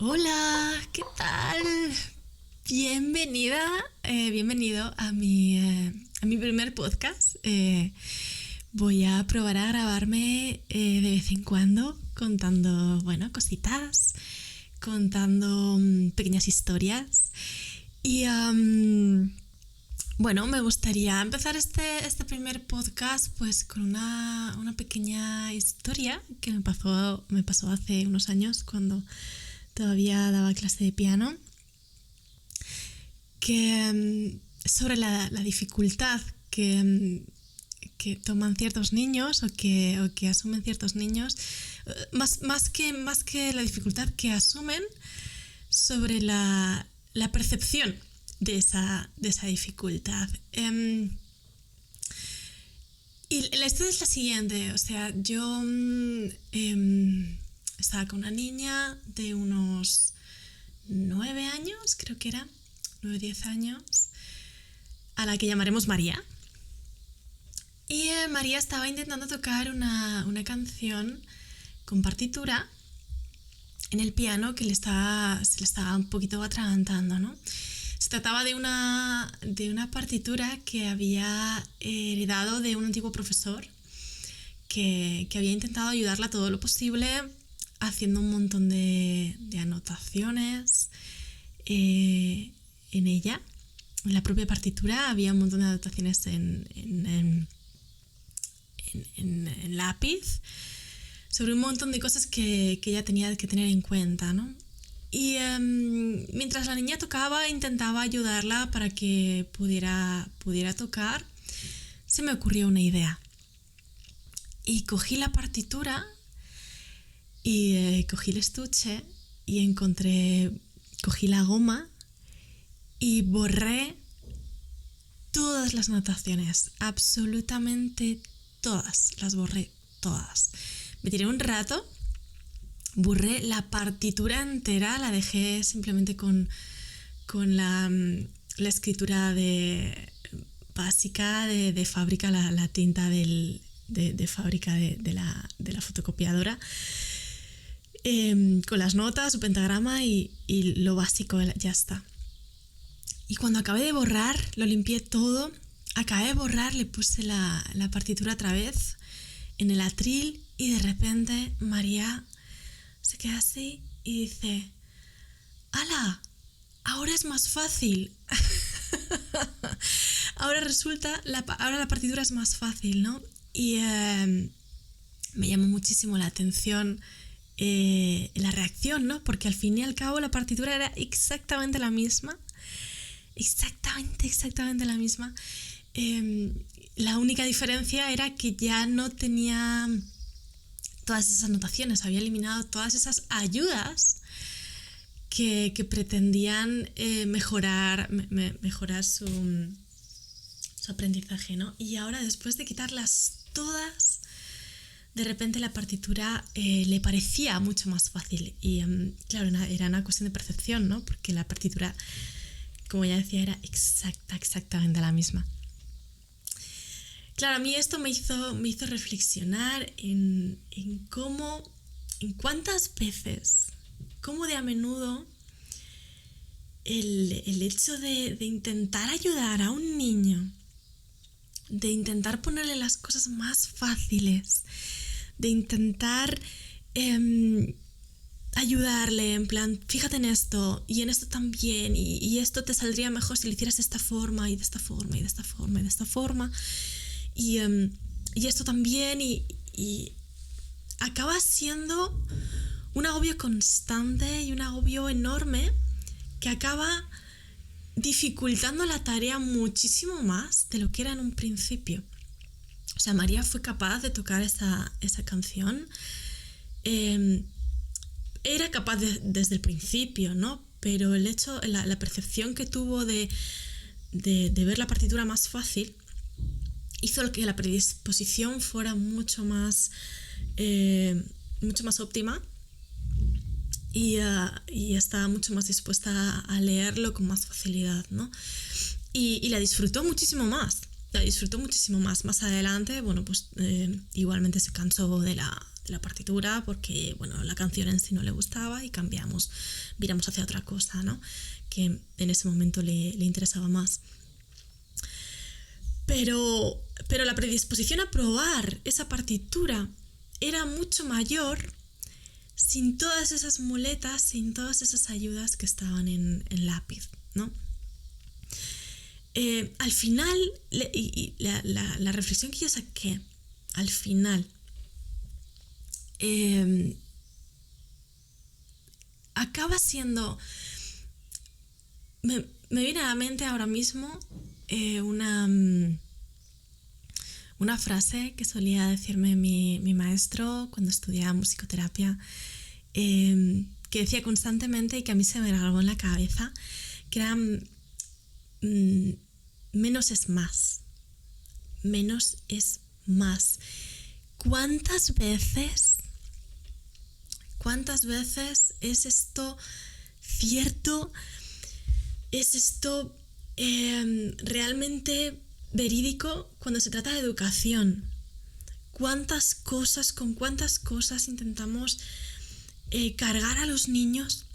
Hola, ¿qué tal? Bienvenida, bienvenido a mi primer podcast. Voy a probar a grabarme de vez en cuando contando, cositas, contando pequeñas historias. Y me gustaría empezar este primer podcast pues con una pequeña historia que me pasó hace unos años cuando todavía daba clase de piano, que sobre la dificultad que toman ciertos niños o que asumen ciertos niños, más que la dificultad que asumen sobre la percepción de esa dificultad. Y la historia es la siguiente, o sea, yo estaba con una niña de unos 9 años, creo que era, 9 o 10 años, a la que llamaremos María. Y María estaba intentando tocar una canción con partitura en el piano que se le estaba un poquito atragantando, ¿no? Se trataba de una partitura que había heredado de un antiguo profesor que había intentado ayudarla todo lo posible haciendo un montón de anotaciones en ella. En la propia partitura había un montón de anotaciones en lápiz sobre un montón de cosas que ella tenía que tener en cuenta, ¿no? Y mientras la niña tocaba, intentaba ayudarla para que pudiera tocar, se me ocurrió una idea. Y cogí la partitura y cogí el estuche y cogí la goma y borré todas las notaciones, absolutamente todas, las borré todas. Me tiré un rato, borré la partitura entera, la dejé simplemente con la escritura básica de fábrica, la tinta de fábrica de la fotocopiadora, con las notas, su pentagrama y lo básico, ya está. Y cuando acabé de borrar, lo limpié todo, le puse la partitura otra vez en el atril y de repente María se queda así y dice: ¡Hala! Ahora es más fácil. Ahora la partitura es más fácil, ¿no? Y me llamó muchísimo la atención la reacción, ¿no? Porque al fin y al cabo la partitura era exactamente la misma. Exactamente la misma. La única diferencia era que ya no tenía todas esas anotaciones, había eliminado todas esas ayudas que pretendían mejorar su aprendizaje, ¿no? Y ahora, después de quitarlas todas, de repente la partitura le parecía mucho más fácil. Y claro, era una cuestión de percepción, ¿no? Porque la partitura, como ya decía, era exactamente la misma. Claro, a mí esto me hizo reflexionar en cuántas veces, cómo de a menudo el hecho de intentar ayudar a un niño, de intentar ponerle las cosas más fáciles, de intentar ayudarle, en plan, fíjate en esto y en esto también, y esto te saldría mejor si lo hicieras de esta forma y de esta forma y de esta forma y de esta forma, y esto también, y acaba siendo un agobio constante y un agobio enorme que acaba dificultando la tarea muchísimo más de lo que era en un principio. O sea, María fue capaz de tocar esa canción. Era capaz desde el principio, ¿no? Pero el hecho, la percepción que tuvo de ver la partitura más fácil hizo que la predisposición fuera mucho más óptima y estaba mucho más dispuesta a leerlo con más facilidad, ¿no? Y la disfrutó muchísimo más. Más adelante, igualmente se cansó de de la partitura porque, bueno, la canción en sí no le gustaba y viramos hacia otra cosa, ¿no? Que en ese momento le interesaba más. Pero la predisposición a probar esa partitura era mucho mayor sin todas esas muletas, sin todas esas ayudas que estaban en lápiz, ¿no? Al final, la reflexión que yo saqué, al final, acaba siendo... Me viene a la mente ahora mismo una frase que solía decirme mi maestro cuando estudiaba musicoterapia, que decía constantemente y que a mí se me grabó en la cabeza, que era menos es más. Menos es más. ¿Cuántas veces es esto cierto? ¿Es esto realmente verídico cuando se trata de educación? ¿Con cuántas cosas intentamos cargar a los niños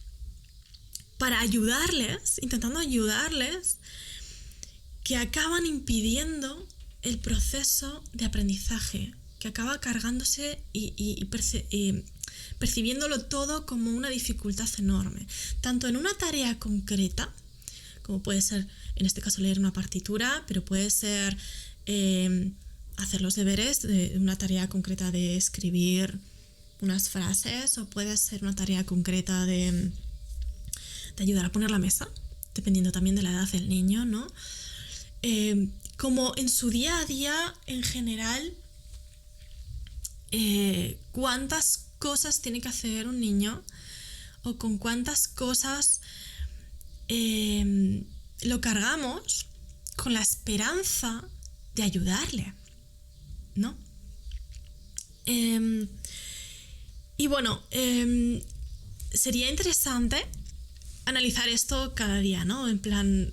para intentando ayudarles, que acaban impidiendo el proceso de aprendizaje, que acaba cargándose y percibiéndolo todo como una dificultad enorme, tanto en una tarea concreta, como puede ser, en este caso, leer una partitura, pero puede ser hacer los deberes de una tarea concreta de escribir unas frases, o puede ser una tarea concreta de ayudar a poner la mesa, dependiendo también de la edad del niño, ¿no? Como en su día a día, en general, cuántas cosas tiene que hacer un niño, o con cuántas cosas lo cargamos con la esperanza de ayudarle, ¿no? Y bueno, sería interesante analizar esto cada día, ¿no? En plan,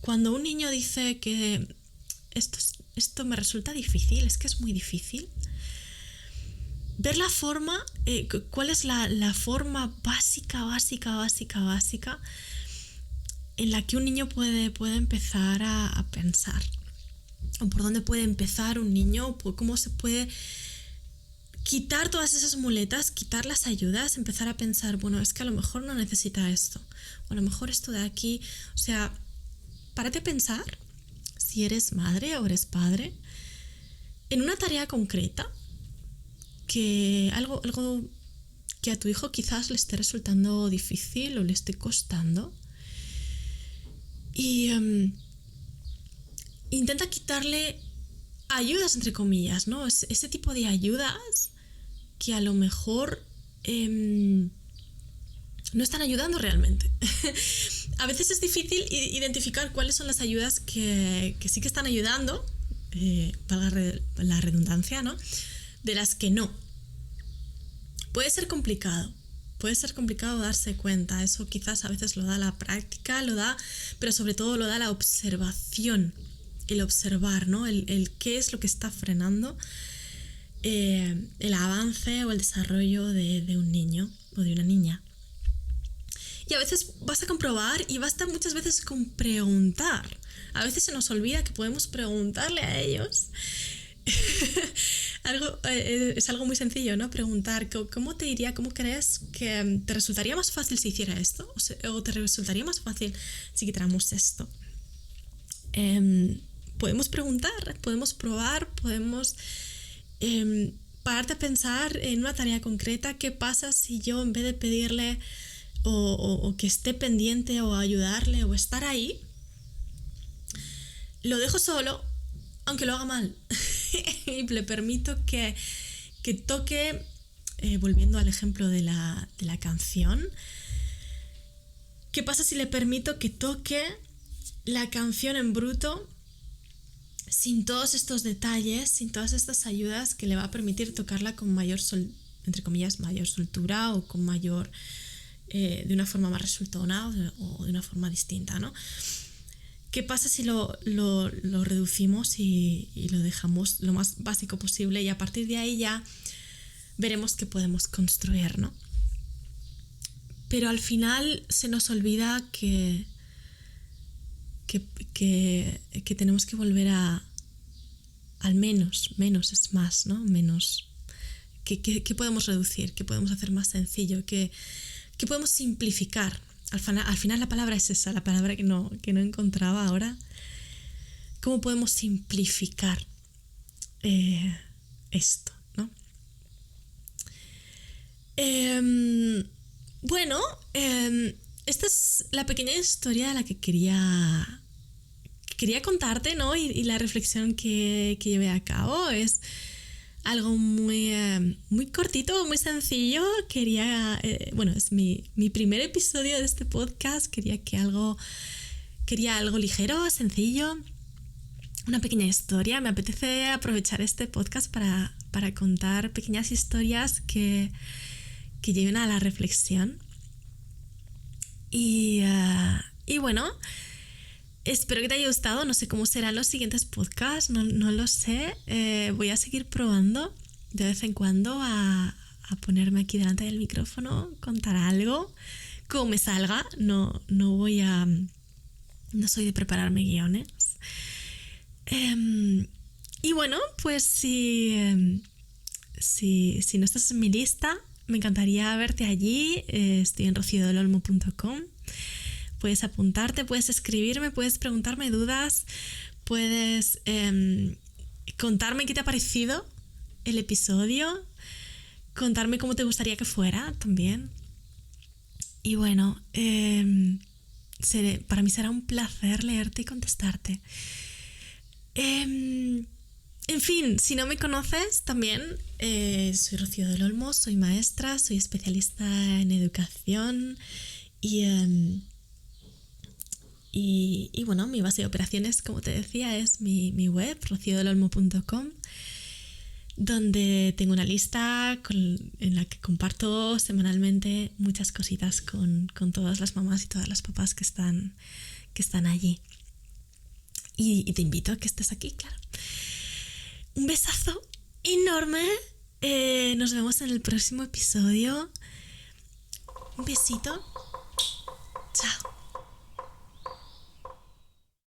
cuando un niño dice que esto me resulta difícil, es que es muy difícil, ver la forma, cuál es la forma básica en la que un niño puede empezar a pensar, o por dónde puede empezar un niño, o cómo se puede quitar todas esas muletas, quitar las ayudas, empezar a pensar, bueno, es que a lo mejor no necesita esto, o a lo mejor esto de aquí. O sea, párate a pensar, si eres madre o eres padre, en una tarea concreta, que algo que a tu hijo quizás le esté resultando difícil o le esté costando, y intenta quitarle ayudas, entre comillas, ¿no? Ese tipo de ayudas que a lo mejor no están ayudando realmente. A veces es difícil identificar cuáles son las ayudas que sí que están ayudando, valga la redundancia, ¿no? De las que no. Puede ser complicado darse cuenta. Eso quizás a veces lo da la práctica, pero sobre todo lo da la observación, el observar, ¿no? El qué es lo que está frenando el avance o el desarrollo de un niño o de una niña. Y a veces basta comprobar y basta muchas veces con preguntar. A veces se nos olvida que podemos preguntarle a ellos. Es algo muy sencillo, ¿no? Preguntar, ¿cómo te iría? ¿Cómo crees que te resultaría más fácil si hiciera esto? ¿O te resultaría más fácil si quitáramos esto? Podemos preguntar, podemos probar, podemos pararte a pensar en una tarea concreta. ¿Qué pasa si yo, en vez de pedirle o que esté pendiente o ayudarle o estar ahí, lo dejo solo, aunque lo haga mal, y le permito que toque, volviendo al ejemplo de la canción, ¿qué pasa si le permito que toque la canción en bruto, sin todos estos detalles, sin todas estas ayudas que le va a permitir tocarla con mayor, entre comillas, mayor soltura, o con mayor, de una forma más resultona, o de una forma distinta, ¿no? ¿Qué pasa si lo reducimos y lo dejamos lo más básico posible, y a partir de ahí ya veremos qué podemos construir, ¿no? Pero al final se nos olvida que tenemos que volver al menos es más, ¿no? Menos. ¿Qué podemos reducir? ¿Qué podemos hacer más sencillo? ¿Qué podemos simplificar? Al final la palabra es esa, la palabra que no encontraba ahora. ¿Cómo podemos simplificar esto, ¿no? Bueno, esta es la pequeña historia de la que quería contarte, ¿no? Y la reflexión que llevé a cabo es algo muy cortito, muy sencillo. Es mi primer episodio de este podcast. Quería algo ligero, sencillo, una pequeña historia. Me apetece aprovechar este podcast para contar pequeñas historias que lleven a la reflexión. Y bueno, espero que te haya gustado. No sé cómo serán los siguientes podcasts, no lo sé. Voy a seguir probando de vez en cuando a ponerme aquí delante del micrófono, contar algo, como me salga. No soy de prepararme guiones. Y bueno, pues si no estás en mi lista, me encantaría verte allí. Estoy en rociodelolmo.com. Puedes apuntarte, puedes escribirme, puedes preguntarme dudas, puedes contarme qué te ha parecido el episodio, contarme cómo te gustaría que fuera también. Y bueno, para mí será un placer leerte y contestarte. En fin, si no me conoces, también soy Rocío del Olmo, soy maestra, soy especialista en educación y bueno, mi base de operaciones, como te decía, es mi web, rociodelolmo.com, donde tengo una lista en la que comparto semanalmente muchas cositas con todas las mamás y todas las papás que están allí. Y te invito a que estés aquí, claro. Un besazo enorme. Nos vemos en el próximo episodio. Un besito.